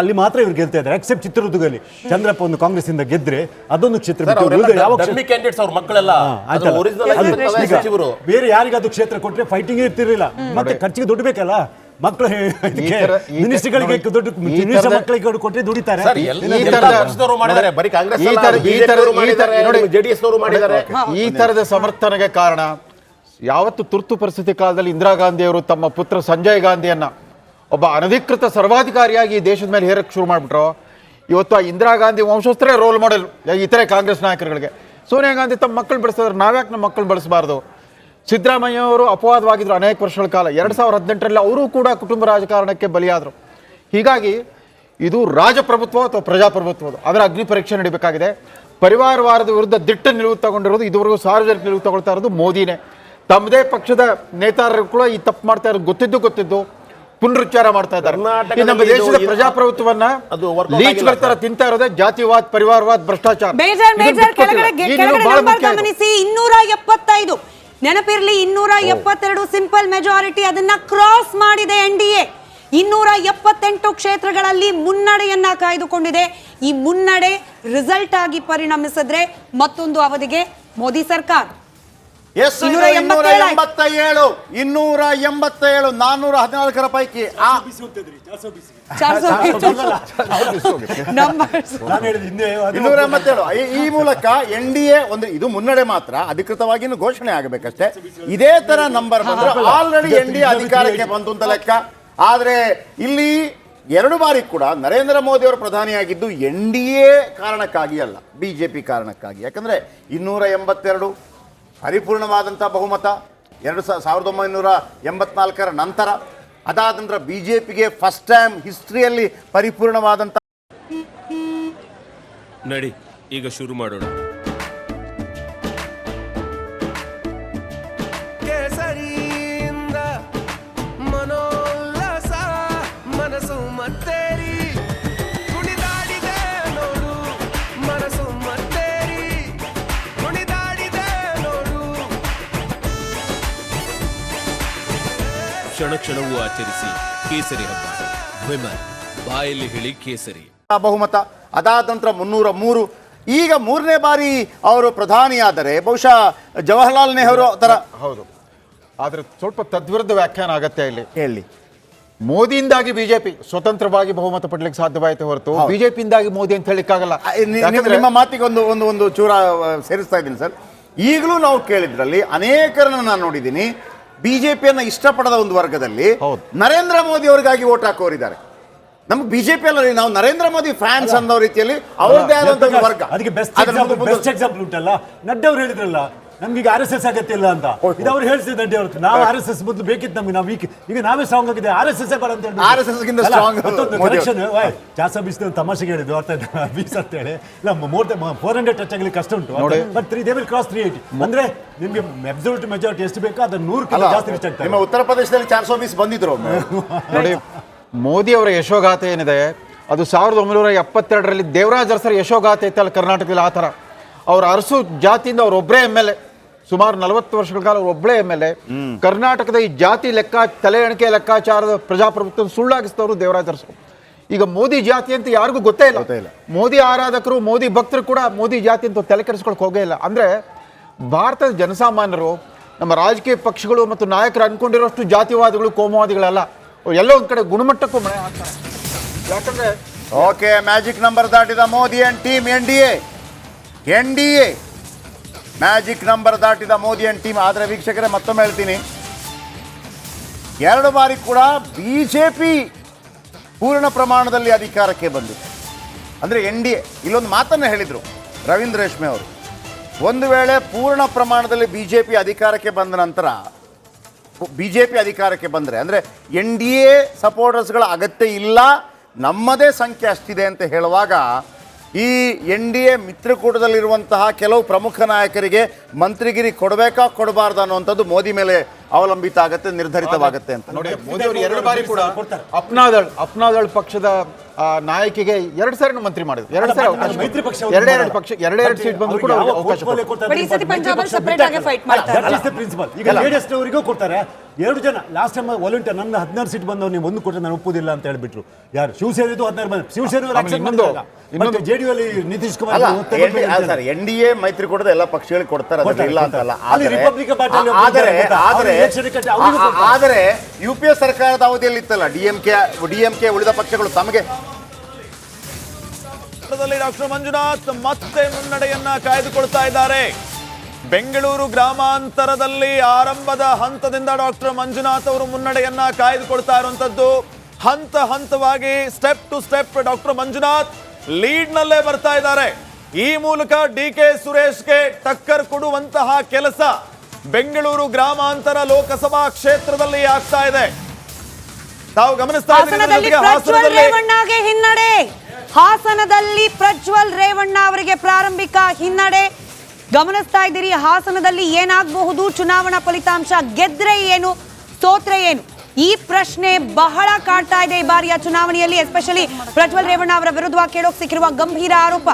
ಅಲ್ಲಿ ಮಾತ್ರ ಇವ್ರು ಗೆಲ್ತಾ ಇದ್ದಾರೆ. ಎಕ್ಸೆಪ್ಟ್ ಚಿತ್ರದುರ್ಗದಲ್ಲಿ ಚಂದ್ರಪ್ಪ ಒಂದು ಕಾಂಗ್ರೆಸ್ ಇಂದ ಗೆದ್ರೆ ಅದೊಂದು ಕ್ಷೇತ್ರ ಬೇರೆ ಯಾರಿಗಾದ್ರು ಕ್ಷೇತ್ರ ಕೊಟ್ರೆ ಫೈಟಿಂಗ್ ಇರ್ತಿರ್ಲಿಲ್ಲ. ಮತ್ತೆ ಖರ್ಚಿಗೆ ದುಡ್ಡು ಬೇಕಲ್ಲ, ಮಕ್ಕಳು ಮಿನಿಸ್ಟ್ರಿಗಳಿಗೆ ದುಡ್ಡು ಮಕ್ಕಳಿಗೆ ಕೊಟ್ಟರೆ ದುಡಿತಾರೆ. ಈ ತರದ ಸಮರ್ಥನೆಗೆ ಕಾರಣ ಯಾವತ್ತು ತುರ್ತು ಪರಿಸ್ಥಿತಿ ಕಾಲದಲ್ಲಿ ಇಂದಿರಾ ಗಾಂಧಿಯವರು ತಮ್ಮ ಪುತ್ರ ಸಂಜಯ್ ಗಾಂಧಿಯನ್ನ ಒಬ್ಬ ಅನಧಿಕೃತ ಸರ್ವಾಧಿಕಾರಿಯಾಗಿ ಈ ದೇಶದ ಮೇಲೆ ಹೇರಕ್ಕೆ ಶುರು ಮಾಡಿಬಿಟ್ರು. ಇವತ್ತು ಆ ಇಂದಿರಾ ಗಾಂಧಿ ವಂಶಸ್ಥರೇ ರೋಲ್ ಮಾಡೆಲ್ ಇತರೆ ಕಾಂಗ್ರೆಸ್ ನಾಯಕರುಗಳಿಗೆ. ಸೋನಿಯಾ ಗಾಂಧಿ ತಮ್ಮ ಮಕ್ಕಳು ಬೆಳೆಸಿದ್ರೆ ನಾವ್ಯಾಕೆ ನಮ್ಮ ಮಕ್ಕಳು ಬೆಳೆಸಬಾರ್ದು? ಸಿದ್ದರಾಮಯ್ಯ ಅವರು ಅಪವಾದವಾಗಿದ್ರು ಅನೇಕ ವರ್ಷಗಳ ಕಾಲ. 2018ರಲ್ಲಿ ಅವರು ಕೂಡ ಕುಟುಂಬ ರಾಜಕಾರಣಕ್ಕೆ ಬಲಿಯಾದರು. ಹೀಗಾಗಿ ಇದು ರಾಜಪ್ರಭುತ್ವ ಅಥವಾ ಪ್ರಜಾಪ್ರಭುತ್ವ, ಅದರ ಅಗ್ನಿ ಪರೀಕ್ಷೆ ನಡೀಬೇಕಾಗಿದೆ. ಪರಿವಾರವಾರದ ವಿರುದ್ಧ ದಿಟ್ಟ ನಿಲುವು ತಗೊಂಡಿರೋದು, ಇದುವರೆಗೂ ಸಾರ್ವಜನಿಕ ನಿಲುವು ತಗೊಳ್ತಾ ಇರೋದು ಮೋದಿನೇ. ತಮ್ಮದೇ ಪಕ್ಷದ ನೇತಾರರು ಕೂಡ ಈ ತಪ್ಪು ಮಾಡ್ತಾ ಇರೋದು ಗೊತ್ತಿದ್ದು ಪುನರುಚ್ಚಾರ ಮಾಡ್ತಾ ಇದ್ದಾರೆ. ನಮ್ಮ ದೇಶದ ಪ್ರಜಾಪ್ರಭುತ್ವವನ್ನ ಲೀಚ್ ಬರ್ತಾರ ತಿಂತಾ ಇರೋದೇ ಜಾತಿವಾದ, ಪರಿವಾರವಾದ, ಭ್ರಷ್ಟಾಚಾರ. ಗಮನಿಸಿ, 275 ನೆನಪಿರ್ಲಿ, 272 ಸಿಂಪಲ್ ಮೆಜಾರಿಟಿ ಅದನ್ನ ಕ್ರಾಸ್ ಮಾಡಿದೆ ಎನ್ಡಿಎ. 278 ಕ್ಷೇತ್ರಗಳಲ್ಲಿ ಮುನ್ನಡೆಯನ್ನ ಕಾಯ್ದುಕೊಂಡಿದೆ. ಈ ಮುನ್ನಡೆ ರಿಸಲ್ಟ್ ಆಗಿ ಪರಿಣಮಿಸಿದ್ರೆ ಮತ್ತೊಂದು ಅವಧಿಗೆ ಮೋದಿ ಸರ್ಕಾರ 287 414 ಪೈಕಿ ಈ ಮೂಲಕ ಎನ್ಡಿಎ ಒಂದು ಇದು ಮುನ್ನಡೆ ಮಾತ್ರ, ಅಧಿಕೃತವಾಗಿ ಘೋಷಣೆ ಆಗಬೇಕಷ್ಟೇ. ಇದೇ ತರ ನಂಬರ್ ಬಂದ್ರೆ ಆಲ್ರೆಡಿ ಎನ್ಡಿಎ ಅಧಿಕಾರಕ್ಕೆ ಬಂತು ಅಂತ ಲೆಕ್ಕ. ಆದ್ರೆ ಇಲ್ಲಿ 2 ಬಾರಿ ಕೂಡ ನರೇಂದ್ರ ಮೋದಿ ಅವರು ಪ್ರಧಾನಿಯಾಗಿದ್ದು ಎನ್ಡಿಎ ಕಾರಣಕ್ಕಾಗಿ ಅಲ್ಲ, ಬಿಜೆಪಿ ಕಾರಣಕ್ಕಾಗಿ. ಯಾಕಂದ್ರೆ 282 ಪರಿಪೂರ್ಣವಾದಂಥ ಬಹುಮತ 1984 ನಂತರ. ಅದಾದ ನಂತರ ಬಿಜೆಪಿಗೆ ಫಸ್ಟ್ ಟೈಮ್ ಹಿಸ್ಟ್ರಿಯಲ್ಲಿ ಪರಿಪೂರ್ಣವಾದಂಥ. ನಡಿ ಈಗ ಶುರು ಮಾಡೋಣ. ಕೇಸರಿಯಿಂದ ಮನೋಲ್ಲಾಸ ಮನಸ್ಸು ಮತ್ತೇರಿ ಕುಣಿದಾಡಿದೆ ನೋಡು, ಮನಸ್ಸು ಮತ್ತೇರಿ ಕುಣಿದಾಡಿದೆ ನೋಡು. ಕ್ಷಣ ಕ್ಷಣವೂ ಆಚರಿಸಿ ಕೇಸರಿ ಹಬ್ಬ. ವಿಮಲ್ ಬಾಯಲ್ಲಿ ಹೇಳಿ ಕೇಸರಿ ಬಹುಮತ. ಅದಾದ ನಂತರ 303. ಈಗ 3ನೇ ಬಾರಿ ಅವರು ಪ್ರಧಾನಿಯಾದರೆ ಬಹುಶಃ ಜವಾಹರ್ಲಾಲ್ ನೆಹರು ತರ. ಹೌದು, ಆದ್ರೆ ಸ್ವಲ್ಪ ತದ್ವಿರುದ್ಧ ವ್ಯಾಖ್ಯಾನ ಆಗತ್ತೆ ಇಲ್ಲಿ. ಹೇಳಿ, ಮೋದಿಯಿಂದಾಗಿ ಬಿಜೆಪಿ ಸ್ವತಂತ್ರವಾಗಿ ಬಹುಮತ ಪಡ್ಲಿಕ್ಕೆ ಸಾಧ್ಯವಾಯಿತು ಹೊರತು ಬಿಜೆಪಿಯಿಂದಾಗಿ ಮೋದಿ ಅಂತ ಹೇಳಿಕ್ಕಾಗಲ್ಲ. ನಿಮ್ಮ ಮಾತಿಗೆ ಒಂದು ಚೂರ ಸೇರಿಸ್ತಾ ಇದ್ದೀನಿ ಸರ್. ಈಗಲೂ ನಾವು ಕೇಳಿದ್ರಲ್ಲಿ ಅನೇಕರನ್ನ ನಾನು ನೋಡಿದ್ದೀನಿ, ಬಿಜೆಪಿಯನ್ನ ಇಷ್ಟಪಡದ ಒಂದು ವರ್ಗದಲ್ಲಿ ನರೇಂದ್ರ ಮೋದಿ ಅವರಿಗಾಗಿ ಓಟ್ ಹಾಕೋರಿದ್ದಾರೆ. ನಮ್ಗೆ ಬಿಜೆಪಿ ಅಲ್ಲ, ನಾವು ನರೇಂದ್ರ ಮೋದಿ ಫ್ಯಾನ್ಸ್ ಅನ್ನೋ ರೀತಿಯಲ್ಲಿ ಅವ್ರದ್ದೇ ಆದಂತ ವರ್ಗ. ಅದಕ್ಕೆ ಬೆಸ್ಟ್ ಎಕ್ಸಾಂಪಲ್ ಉಂಟಲ್ಲ, ನಡ್ಡಾ ಅವ್ರು ಹೇಳಿದ್ರಲ್ಲ ನಮ್ಗೆ RSS ಅಗತ್ಯ ಇಲ್ಲ ಅಂತ. ಇದು ಅವ್ರು ಹೇಳ್ತಿದ್ರು ನಡ್ಡಾ ಅವ್ರು. ನಾವು RSS ಮೊದಲು ಬೇಕಿತ್ತು ನಮ್ಗೆ, ನಾವು ಈಗ ನಾವೇ ಸ್ಟ್ರಾಂಗ್ ಆಗಿದೆ, RSS ಬೇಡ ಅಂತ ಹೇಳಿ. RSS ಗಿಂತ ಸ್ಟ್ರಾಂಗ್ ಕರೆಕ್ಷನ್ ಜಾಸ್ತಿ ಬಿಸಿದ ತಮಾಷೆಗೆ ಹೇಳಿದ್ದು ಅರ್ಥ ಬೀಸ್ ಅಂತ ಹೇಳಿ. ಇಲ್ಲ, 400 ಟಚ್ ಆಗಲಿ ಕಷ್ಟ ಉಂಟು. But they will cross 380. ಅಂದ್ರೆ ನಿಮ್ಗೆ ಅಬ್ಸಲ್ಯೂಟ್ ಮೆಜಾರಿಟಿ ಎಷ್ಟು ಬೇಕು ಅದನ್ನ 100 ಜಾಸ್ತಿ ರೀಚ್ ಆಗ್ತದೆ. ನಿಮ್ಮ ಉತ್ತರ ಪ್ರದೇಶದಲ್ಲಿ 420 ಬಂದಿದ್ರು ನೋಡಿ. ಮೋದಿ ಅವರ ಯಶೋಗಾಥೆ ಏನಿದೆ ಅದು 1972ರಲ್ಲಿ ದೇವರಾಜ್ ಅರಸರ ಯಶೋಗಾಥೆ ಇತ್ತಲ್ಲ ಕರ್ನಾಟಕದಲ್ಲಿ. ಆ ಥರ ಅವ್ರ ಅರಸು ಜಾತಿಯಿಂದ ಅವರೊಬ್ಬರೇ MLA, ಸುಮಾರು 40 ವರ್ಷಗಳ ಕಾಲ ಅವರೊಬ್ಬಳೇ MLA. ಕರ್ನಾಟಕದ ಈ ಜಾತಿ ತಲೆ ಎಣಿಕೆ ಲೆಕ್ಕಾಚಾರದ ಪ್ರಜಾಪ್ರಭುತ್ವ ಸುಳ್ಳಾಗಿಸಿದವರು ದೇವರಾಜ್ ಅರಸರು. ಈಗ ಮೋದಿ ಜಾತಿ ಅಂತ ಯಾರಿಗೂ ಗೊತ್ತೇ ಇಲ್ಲ. ಮೋದಿ ಆರಾಧಕರು, ಮೋದಿ ಭಕ್ತರು ಕೂಡ ಮೋದಿ ಜಾತಿ ಅಂತ ತಲೆ ಕೆಡಿಸ್ಕೊಳಕ್ ಹೋಗೇ ಇಲ್ಲ. ಅಂದ್ರೆ ಭಾರತದ ಜನಸಾಮಾನ್ಯರು, ನಮ್ಮ ರಾಜಕೀಯ ಪಕ್ಷಗಳು ಮತ್ತು ನಾಯಕರು ಅನ್ಕೊಂಡಿರೋಷ್ಟು ಜಾತಿವಾದಿಗಳು, ಕೋಮುವಾದಿಗಳಲ್ಲ. ಎಲ್ಲೋ ಒಂದ್ ಕಡೆ ಗುಣಮಟ್ಟಕ್ಕೂ ಮನೆ ಹಾಕ್ತಾರೆ. ಯಾಕಂದ್ರೆ ಓಕೆ, ಮ್ಯಾಜಿಕ್ ನಂಬರ್ ದಾಟಿದ Modi and team NDA magic number ದಾಟಿದ ಮೋದಿ ಅಂಡ್ ಟೀಮ್. ಆದರೆ ವೀಕ್ಷಕರೇ, ಮತ್ತೊಮ್ಮೆ ಹೇಳ್ತೀನಿ, 2 ಬಾರಿ ಕೂಡ ಬಿಜೆಪಿ ಪೂರ್ಣ ಪ್ರಮಾಣದಲ್ಲಿ ಅಧಿಕಾರಕ್ಕೆ ಬಂದಿದೆ. ಅಂದರೆ ಎನ್ಡಿಎ ಇಲ್ಲೊಂದು ಮಾತನ್ನು ಹೇಳಿದರು ರವೀಂದ್ರ ರೇಷ್ಮೆ ಅವರು, ಒಂದು ವೇಳೆ ಪೂರ್ಣ ಪ್ರಮಾಣದಲ್ಲಿ ಬಿಜೆಪಿ ಅಧಿಕಾರಕ್ಕೆ ಬಂದ ನಂತರ, ಬಿಜೆಪಿ ಅಧಿಕಾರಕ್ಕೆ ಬಂದರೆ ಅಂದರೆ ಎನ್ಡಿಎ ಸಪೋರ್ಟರ್ಸ್ಗಳ ಅಗತ್ಯ ಇಲ್ಲ, ನಮ್ಮದೇ ಸಂಖ್ಯೆ ಅಷ್ಟಿದೆ ಅಂತ ಹೇಳುವಾಗ ಈ ಎನ್ಡಿಎ ಮಿತ್ರಕೂಟದಲ್ಲಿರುವಂತಹ ಕೆಲವು ಪ್ರಮುಖ ನಾಯಕರಿಗೆ ಮಂತ್ರಿಗಿರಿ ಕೊಡಬೇಕಾ ಕೊಡಬಾರ್ದು ಅನ್ನುವಂಥದ್ದು ಮೋದಿ ಮೇಲೆ ಅವಲಂಬಿತ ಆಗುತ್ತೆ, ನಿರ್ಧರಿತವಾಗುತ್ತೆ ಅಂತ. ನೋಡಿ, ಮೋದಿ ಅವರು 2 ಬಾರಿ ಕೂಡ ಅಪ್ನಾದಳ್ ಪಕ್ಷದ ನಾಯಕಿಗೆ 2 ಸಾರಿ ಮಂತ್ರಿ ಮಾಡಿದ್ರು, 2 ಸಾರಿ ಅವಕಾಶ ಮೈತ್ರಿ ಪಕ್ಷ ಎರಡೆರಡು ಪಕ್ಷ ಎರಡೆರಡು ಸೀಟ್ ಬಂದು ಕೂಡ ಅವ್ರಿಗೆ ಅವಕಾಶ ಕೊಡ್ತಾರೆ. ಬಟ್ ಈ ಸತಿ ಪಂಜಾಬಲ್ಲಿ separate ಆಗಿ fight ಮಾಡ್ತಾರೆ. That is the principle. ಈಗ ಲೇಡೀಸ್ ಅವರಿಗೂ ಕೊಡ್ತಾರೆ. 2 ಜನ ಲಾಸ್ಟ್ ಟೈಮ್ ವಾಲಂಟಿಯರ್ ನನ್ನ 16 ಸೀಟ್ ಬಂದವ್ ನೀವು ಒಂದು ಕೊಟ್ಟರೆ ನಾನು ಒಪ್ಪುದಿಲ್ಲ ಅಂತ ಹೇಳ್ಬಿಟ್ರು. ಯಾರು ಶಿವಸೇನೆದು 16 ಬಂದ ಶಿವಸೇನೆ ಜೆಡಿಯು ಅಲ್ಲಿ ನಿತೀಶ್ ಕುಮಾರ್ ಸರ್ NDA ಮೈತ್ರಿಕೂಟದ ಎಲ್ಲ ಪಕ್ಷಗಳಿಗೆ ಕೊಡ್ತಾರೆ, ಅದಕ್ಕೆ ಇಲ್ಲ ಅಂತಲ್ಲ. ಅಲ್ಲಿ ರಿಪಬ್ಲಿಕನ್ ಪಾರ್ಟಿ ಆದರೆ UPA ಸರ್ಕಾರದ ಅವಧಿಯಲ್ಲಿ ಇತ್ತಲ್ಲ ಡಿಎಂಕೆ ಉಳಿದ ಪಕ್ಷಗಳು ತಮಗೆ ಡಾಕ್ಟರ್ ಮಂಜುನಾಥ್ ಮತ್ತೆ ಮುನ್ನಡೆಯನ್ನ ಕಾಯ್ದುಕೊಳ್ತಾ ಇದ್ದಾರೆ. ಬೆಂಗಳೂರು ಗ್ರಾಮಾಂತರದಲ್ಲಿ ಆರಂಭದ ಹಂತದಿಂದ ಡಾಕ್ಟರ್ ಮಂಜುನಾಥ್ ಅವರು ಮುನ್ನಡೆಯನ್ನ ಕಾಯ್ದುಕೊಳ್ತಾ ಇರುವಂತದ್ದು. ಹಂತ ಹಂತವಾಗಿ step to step doctor Manjunath lead ನಲ್ಲೇ ಬರ್ತಾ ಇದ್ದಾರೆ. ಈ ಮೂಲಕ DK ಸುರೇಶ್ಗೆ ಟಕ್ಕರ್ ಕೊಡುವಂತಹ ಕೆಲಸ ಬೆಂಗಳೂರು ಗ್ರಾಮಾಂತರ ಲೋಕಸಭಾ ಕ್ಷೇತ್ರದಲ್ಲಿ ಆಗ್ತಾ ಇದೆ. ತಾವು ಗಮನಿಸ್ತಾ ಹಾಸನದಲ್ಲಿ ಪ್ರಜ್ವಲ್ ರೇವಣ್ಣಗೆ ಹಿನ್ನಡೆ. ಹಾಸನದಲ್ಲಿ ಪ್ರಜ್ವಲ್ ರೇವಣ್ಣ ಅವರಿಗೆ ಪ್ರಾರಂಭಿಕ ಹಿನ್ನಡೆ ಗಮನಿಸ್ತಾ ಇದ್ದೀರಿ. ಹಾಸನದಲ್ಲಿ ಏನಾಗಬಹುದು, ಚುನಾವಣಾ ಫಲಿತಾಂಶ ಗೆದ್ರೆ ಏನು, ಸೋತ್ರೆ ಏನು, ಈ ಪ್ರಶ್ನೆ ಬಹಳ ಕಾಡ್ತಾ ಇದೆ ಈ ಬಾರಿಯ ಚುನಾವಣೆಯಲ್ಲಿ. ಎಸ್ಪೆಷಲಿ ಪ್ರಜ್ವಲ್ ರೇವಣ್ಣ ಅವರ ವಿರುದ್ಧ ಕೇಳೋಕ್ ಸಿಕ್ಕಿರುವ ಗಂಭೀರ ಆರೋಪ.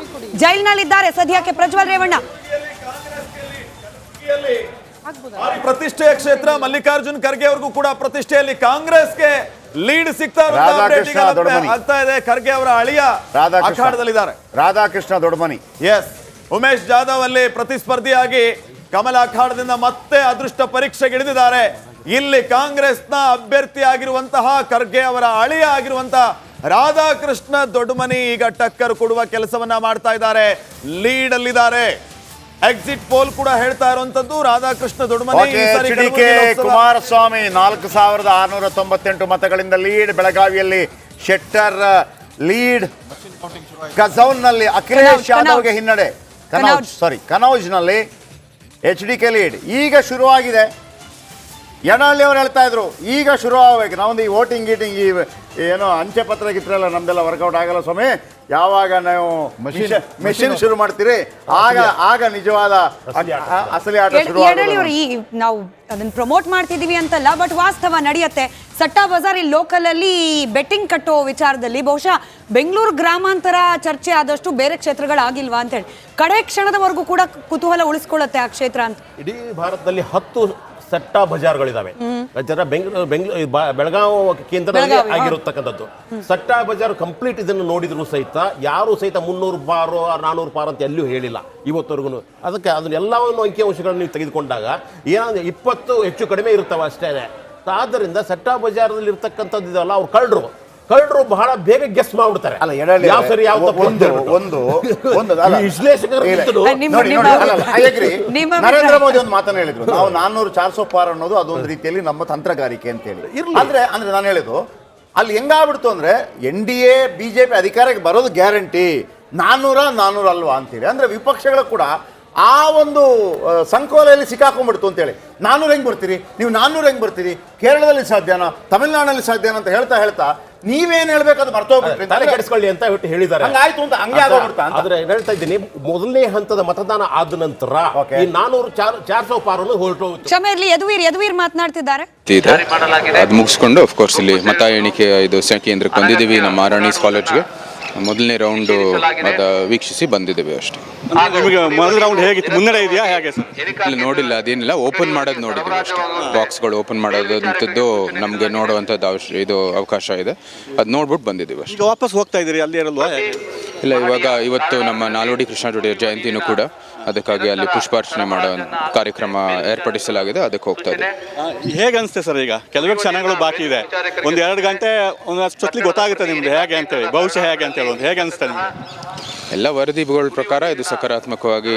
ಜೈಲಿನಲ್ಲಿದ್ದಾರೆ ಸದ್ಯಕ್ಕೆ ಪ್ರಜ್ವಲ್ ರೇವಣ್ಣ. ಪ್ರತಿಷ್ಠೆಯ ಕ್ಷೇತ್ರ ಮಲ್ಲಿಕಾರ್ಜುನ್ ಖರ್ಗೆ ಅವ್ರಿಗೂ ಕೂಡ ಪ್ರತಿಷ್ಠೆಯಲ್ಲಿ ಕಾಂಗ್ರೆಸ್ಗೆ ಲೀಡ್ ಸಿಗ್ತಾ ಆಗ್ತಾ ಇದೆ. ಖರ್ಗೆ ಅವರ ಅಳಿಯ ಅಖಾಡದಲ್ಲಿದ್ದಾರೆ ರಾಧಾಕೃಷ್ಣ ದೊಡ್ಡಮನಿ. ಎಸ್, ಉಮೇಶ್ ಜಾಧವ್ ಅಲ್ಲಿ ಪ್ರತಿಸ್ಪರ್ಧಿಯಾಗಿ ಕಮಲ ಅಖಾಡದಿಂದ ಮತ್ತೆ ಅದೃಷ್ಟ ಪರೀಕ್ಷೆಗಿಳಿದಿದ್ದಾರೆ. ಇಲ್ಲಿ ಕಾಂಗ್ರೆಸ್ನ ಅಭ್ಯರ್ಥಿ ಆಗಿರುವಂತಹ ಖರ್ಗೆ ಅವರ ಅಳಿಯ ಆಗಿರುವಂತಹ ರಾಧಾಕೃಷ್ಣ ದೊಡ್ಡಮನಿ ಈಗ ಟಕ್ಕರ್ ಕೊಡುವ ಕೆಲಸವನ್ನ ಮಾಡ್ತಾ ಇದ್ದಾರೆ, ಲೀಡ್ ಅಲ್ಲಿದ್ದಾರೆ. ಎಕ್ಸಿಟ್ ಪೋಲ್ ಕೂಡ ಹೇಳ್ತಾ ಇರುವಂತದ್ದು ರಾಧಾಕೃಷ್ಣ ದೊಡ್ಡಮನಿ. ಕುಮಾರಸ್ವಾಮಿ 4698 ಮತಗಳಿಂದ ಲೀಡ್. ಬೆಳಗಾವಿಯಲ್ಲಿ ಶೆಟ್ಟರ್ ಲೀಡ್. ಕಸೌನ್ನಲ್ಲಿ ಅಖಿಲೇಶ್ ಯಾದವ್ಗೆ ಹಿನ್ನಡೆ. ಕನೌಜ್ನಲ್ಲಿ HDK ಲೀಡ್. ಈಗ ಶುರುವಾಗಿದೆ. ಯನಹಳ್ಳಿ ಅವರು ಹೇಳ್ತಾ ಇದ್ರು ಈಗ ಶುರು ಆಗಬೇಕು. ನಾವೊಂದು ಈ ವೋಟಿಂಗ್ ಗೀಟಿಂಗ್ ಈ ಏನೋ ಅಂಚೆ ಪತ್ರ ಗಿತ್ರಲ್ಲ ನಮ್ದೆಲ್ಲ ವರ್ಕೌಟ್ ಆಗಲ್ಲ ಸ್ವಾಮಿ. ಯಾವಾಗ ನಾವು ಮೆಷಿನ್ ಶುರು ಮಾಡ್ತೀರಿ ಆಗ ನಿಜವಾದ ಅಸಲಿ ಆಟ ಶುರು. ನಾವು ಅದನ್ನ ಪ್ರಮೋಟ್ ಮಾಡ್ತಿದೀವಿ ಅಂತಲ್ಲ, ಬಟ್ ವಾಸ್ತವ ನಡೆಯುತ್ತೆ. ಸಟ್ಟಾ ಬಜಾರ್ ಇಲ್ಲಿ ಲೋಕಲ್ ಅಲ್ಲಿ ಬೆಟ್ಟಿಂಗ್ ಕಟ್ಟೋ ವಿಚಾರದಲ್ಲಿ ಬಹುಶಃ ಬೆಂಗಳೂರು ಗ್ರಾಮಾಂತರ ಚರ್ಚೆ ಆದಷ್ಟು ಬೇರೆ ಕ್ಷೇತ್ರಗಳಾಗಿಲ್ವಾ ಅಂತ ಹೇಳಿ ಕಡೆ ಕ್ಷಣದವರೆಗೂ ಕೂಡ ಕುತೂಹಲ ಉಳಿಸ್ಕೊಳ್ಳುತ್ತೆ ಆ ಕ್ಷೇತ್ರ ಅಂತ. ಇಡೀ ಭಾರತದಲ್ಲಿ 10 ಸಟ್ಟಾ ಬಜಾರ್ಗಳಿದಾವೆ. ಬೆಳಗಾವಿ ಕೇಂದ್ರದಲ್ಲಿ ಆಗಿರತಕ್ಕಂಥದ್ದು ಸಟ್ಟಾ ಬಜಾರ್ ಕಂಪ್ಲೀಟ್. ಇದನ್ನು ನೋಡಿದ್ರು ಸಹಿತ ಯಾರು ಸಹಿತ 300 ಪಾರು 400 ಪಾರು ಅಂತ ಎಲ್ಲೂ ಹೇಳಿಲ್ಲ ಇವತ್ತವರೆಗೂ. ಅದಕ್ಕೆ ಅದನ್ನೆಲ್ಲವನ್ನು ಅಂಕಿಅಂಶಗಳನ್ನು ನೀವು ತೆಗೆದುಕೊಂಡಾಗ ಏನಾದ್ರೆ 20 ಹೆಚ್ಚು ಕಡಿಮೆ ಇರುತ್ತವೆ ಅಷ್ಟೇ. ಆದ್ದರಿಂದ ಸಟ್ಟಾ ಬಜಾರ್ದಲ್ಲಿ ಇರ್ತಕ್ಕಂಥದ್ದು ಇದಲ್ಲ, ಅವ್ರು ಕಳ್ಳರು ಬಹಳ ಬೇಗ ಗೆಸ್ ಮಾಡ್ಬಿಡ್ತಾರೆ. ಅಲ್ಲ ಯಾವ ಸರಿ ಯಾವ ನರೇಂದ್ರ ಮೋದಿ ಒಂದು ಮಾತನ್ನ ಹೇಳಿದ್ರು, ನಾವು 400-400 ಪಾರ್ ಅನ್ನೋದು ಅದೊಂದು ರೀತಿಯಲ್ಲಿ ನಮ್ಮ ತಂತ್ರಗಾರಿಕೆ ಅಂತ ಹೇಳಿ. ಅಂದ್ರೆ ನಾನು ಹೇಳಿದ್ದು ಅಲ್ಲಿ ಹೆಂಗಾಗ್ಬಿಡ್ತು ಅಂದ್ರೆ NDA BJP ಅಧಿಕಾರಕ್ಕೆ ಬರೋದು ಗ್ಯಾರಂಟಿ, 400 ಅಲ್ವಾ ಅಂತೇಳಿ. ಅಂದ್ರೆ ವಿಪಕ್ಷಗಳು ಕೂಡ ಆ ಒಂದು ಸಂಕೋಲೆಯಲ್ಲಿ ಸಿಕ್ಕಾಕೊಂಡ್ಬಿಡ್ತು ಅಂತೇಳಿ. 400 ಹೆಂಗ್ ಬರ್ತೀರಿ ನೀವು, 400 ಹೆಂಗ್ ಬರ್ತೀರಿ, ಕೇರಳದಲ್ಲಿ ಸಾಧ್ಯನಾ, ತಮಿಳುನಾಡಿನಲ್ಲಿ ಸಾಧ್ಯನಾ ಅಂತ ಹೇಳ್ತಾ ನೀವೇನ್ ಹೇಳ್ಬೇಕು ಅದು ಮರ್ತೋಗ್ಬಿಟ್ರಿ, ಕೆಡಿಸ್ಕೊಳ್ಳಿ ಅಂತ ಹೇಳಿದ್ದಾರೆ. ಹಂಗಾಯ್ತು ಅಂತ ಹಂಗೆ ಆಗೋಗ್ಬಿಡ್ತಾ. ಆದ್ರೆ ಹೇಳ್ತಾ ಇದ್ದೀನಿ, ಮೊದಲನೇ ಹಂತದ ಮತದಾನ ಆದ ನಂತರ ಈ 400-400 ಪಾರನ್ನು ಹೊರಟೋಗುತ್ತೆ. ಕ್ಷಮೆ ಇರಲಿ, ಯದುವೀರ್ ಮಾತನಾಡ್ತಿದ್ದಾರೆ. ಅದು ಮುಗಿಸ್ಕೊಂಡು ಅಫ್ಕೋರ್ಸ್ ಇಲ್ಲಿ ಮತ ಎಣಿಕೆ ಇದು ಕೇಂದ್ರಕ್ಕೆ ಬಂದಿದ್ದೀವಿ. ನಮ್ಮ ಆರ್ಎನ್ಎಸ್ ಕಾಲೇಜ್ಗೆ ಮೊದಲನೇ ರೌಂಡ್ ವೀಕ್ಷಿಸಿ ಬಂದಿದ್ದೇವೆ ಅಷ್ಟೇ. ಮೊದಲ ರೌಂಡ್ ಹೇಗಿತ್ತು, ಮುನ್ನಡೆ ಇದೆಯಾ ಹೇಗೆ ಸರ್? ಇಲ್ಲಿ ನೋಡಿಲ್ಲ, ಅದೇನಿಲ್ಲ, ಓಪನ್ ಮಾಡೋದು ನೋಡಿದ್ದೀವಿ ಅಷ್ಟೇ. ಬಾಕ್ಸ್ಗಳು ಓಪನ್ ಮಾಡೋದಂಥದ್ದು ನಮಗೆ ನೋಡುವಂಥದ್ದು ಇದು ಅವಕಾಶ ಇದೆ, ಅದು ನೋಡ್ಬಿಟ್ಟು ಬಂದಿದ್ದೀವಿ ಅಷ್ಟೇ. ಈಗ ವಾಪಸ್ ಹೋಗ್ತಾ ಇದ್ದೀರಿ, ಅಲ್ಲಿ ಇರಲ್ವಾ? ಇಲ್ಲ, ಇವತ್ತು ನಮ್ಮ ನಾಲ್ವಡಿ ಕೃಷ್ಣ ಜಯಂತಿನೂ ಕೂಡ, ಅದಕ್ಕಾಗಿ ಅಲ್ಲಿ ಪುಷ್ಪಾರ್ಚನೆ ಮಾಡೋ ಕಾರ್ಯಕ್ರಮ ಏರ್ಪಡಿಸಲಾಗಿದೆ, ಅದಕ್ಕೆ ಹೋಗ್ತಾ ಇದೆ. ಹೇಗೆ ಅನಿಸುತ್ತೆ ಸರ್? ಈಗ ಕೆಲವೇ ಕ್ಷಣಗಳು ಬಾಕಿ ಇದೆ, 1-2 ಗಂಟೆ ಒಂದಷ್ಟೊತ್ತಿಗೆ ಗೊತ್ತಾಗುತ್ತೆ ನಿಮ್ದು ಹೇಗೆ ಅಂತೇಳಿ, ಭವಿಷ್ಯ ಹೇಗೆ ಅಂತೇಳಿ ಹೇಗೆ ಅನಿಸ್ತಾ ನಿಮ್ಗೆ? ಎಲ್ಲ ವರದಿಗಳ ಪ್ರಕಾರ ಇದು ಸಕಾರಾತ್ಮಕವಾಗಿ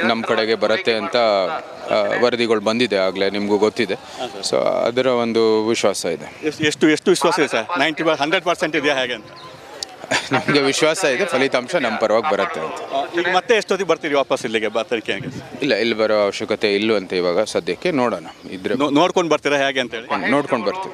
ನಮ್ಮ ಕಡೆಗೆ ಬರುತ್ತೆ ಅಂತ ವರದಿಗಳು ಬಂದಿದೆ, ಆಗಲೇ ನಿಮಗೂ ಗೊತ್ತಿದೆ. ಸೊ ಅದರ ಒಂದು ವಿಶ್ವಾಸ ಇದೆ. ಎಷ್ಟು ವಿಶ್ವಾಸ ಇದೆ ಸರ್? 100% ಇದೆಯಾ ಹೇಗೆ ಅಂತ? ನಮಗೆ ವಿಶ್ವಾಸ ಇದೆ, ಫಲಿತಾಂಶ ನಮ್ಮ ಪರವಾಗಿ ಬರುತ್ತೆ ಅಂತ. ಈಗ ಮತ್ತೆ ಎಷ್ಟೊತ್ತಿಗೆ ಬರ್ತೀರಿ ವಾಪಸ್ ಇಲ್ಲಿಗೆ ತನಿಖೆಗೆ? ಇಲ್ಲ, ಇಲ್ಲಿ ಬರೋ ಅವಶ್ಯಕತೆ ಇಲ್ಲೂ ಅಂತ ಇವಾಗ ಸದ್ಯಕ್ಕೆ ನೋಡೋಣ. ಇದ್ರೆ ನೋಡ್ಕೊಂಡು ಬರ್ತೀರಾ ಹೇಗೆ ಅಂತೇಳಿ? ನೋಡ್ಕೊಂಡು ಬರ್ತೀವಿ.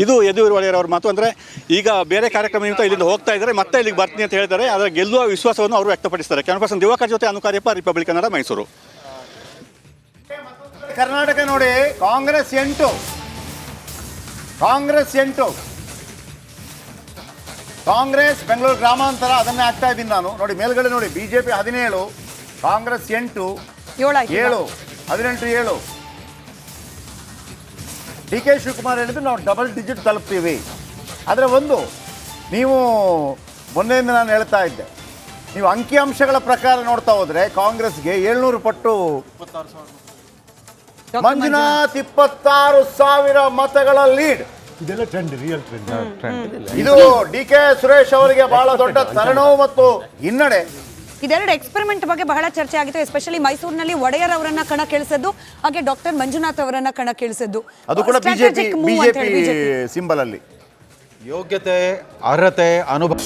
ಇದು ಯದುವೀರ್ ಒಡೆಯರ್ ಮಾತು. ಅಂದರೆ ಈಗ ಬೇರೆ ಕಾರ್ಯಕ್ರಮದಿಂದ ಇಲ್ಲಿಂದ ಹೋಗ್ತಾ ಇದ್ದಾರೆ, ಮತ್ತೆ ಇಲ್ಲಿಗೆ ಬರ್ತೀನಿ ಅಂತ ಹೇಳಿದ್ದಾರೆ. ಆದರೆ ಗೆಲ್ಲುವ ವಿಶ್ವಾಸವನ್ನು ಅವರು ವ್ಯಕ್ತಪಡಿಸ್ತಾರೆ. ಕ್ಯಾಮರಾ ದಿವಾಕರ್ ಜೊತೆ ಅನುಕಾರ್ಯಪ್ಪ, ರಿಪಬ್ಲಿಕ್ ಕನ್ನಡ, ಮೈಸೂರು. ಕರ್ನಾಟಕ ನೋಡಿ, ಕಾಂಗ್ರೆಸ್ 8 ಕಾಂಗ್ರೆಸ್ ಬೆಂಗಳೂರು ಗ್ರಾಮಾಂತರ ಅದನ್ನೇ ಆಗ್ತಾ ಇದ್ದೀನಿ ನಾನು. ನೋಡಿ ಮೇಲ್ಗಡೆ ನೋಡಿ, BJP 17, Congress 8, 7, 18, 7. D K Shivakumar ಹೇಳಿದ್ರು ನಾವು ಡಬಲ್ ಡಿಜಿಟ್ ತಲುಪ್ತೀವಿ. ಆದರೆ ಒಂದು, ನೀವು ಮೊನ್ನೆಯಿಂದ ನಾನು ಹೇಳ್ತಾ ಇದ್ದೆ, ನೀವು ಅಂಕಿಅಂಶಗಳ ಪ್ರಕಾರ ನೋಡ್ತಾ ಹೋದ್ರೆ ಕಾಂಗ್ರೆಸ್ಗೆ 700 ಪಟ್ಟು, ಮಂಜುನಾಥ್ 26,000 ಮತಗಳ ಲೀಡ್. ಇದೆಲ್ಲ ಟ್ರೆಂಡ್, ರಿಯಲ್ ಟ್ರೆಂಡ್. ಇದು ಡಿ ಕೆ ಸುರೇಶ್ ಅವರಿಗೆ ಬಹಳ ದೊಡ್ಡ ತಲೆನೋವು ಮತ್ತು ಹಿನ್ನಡೆ. ಇದೆರಡು ಎಕ್ಸ್ಪೆರಿಮೆಂಟ್ ಬಗ್ಗೆ ಬಹಳ ಚರ್ಚೆ ಆಗಿತ್ತು. ಎಸ್ಪೆಷಲಿ ಮೈಸೂರಿನಲ್ಲಿ ಒಡೆಯರ್ ಅವರನ್ನ ಕಣಕ್ಕಿಳಿಸಿದ್ದು, ಹಾಗೆ ಡಾಕ್ಟರ್ ಮಂಜುನಾಥ್ ಅವರನ್ನ ಕಣಕ್ಕಿಳಿಸಿದ್ದು. ಅದು ಕೂಡ ಬಿಜೆಪಿ ಸಿಂಬಲ್ ಅಲ್ಲಿ ಯೋಗ್ಯತೆ, ಅರ್ಹತೆ, ಅನುಭವ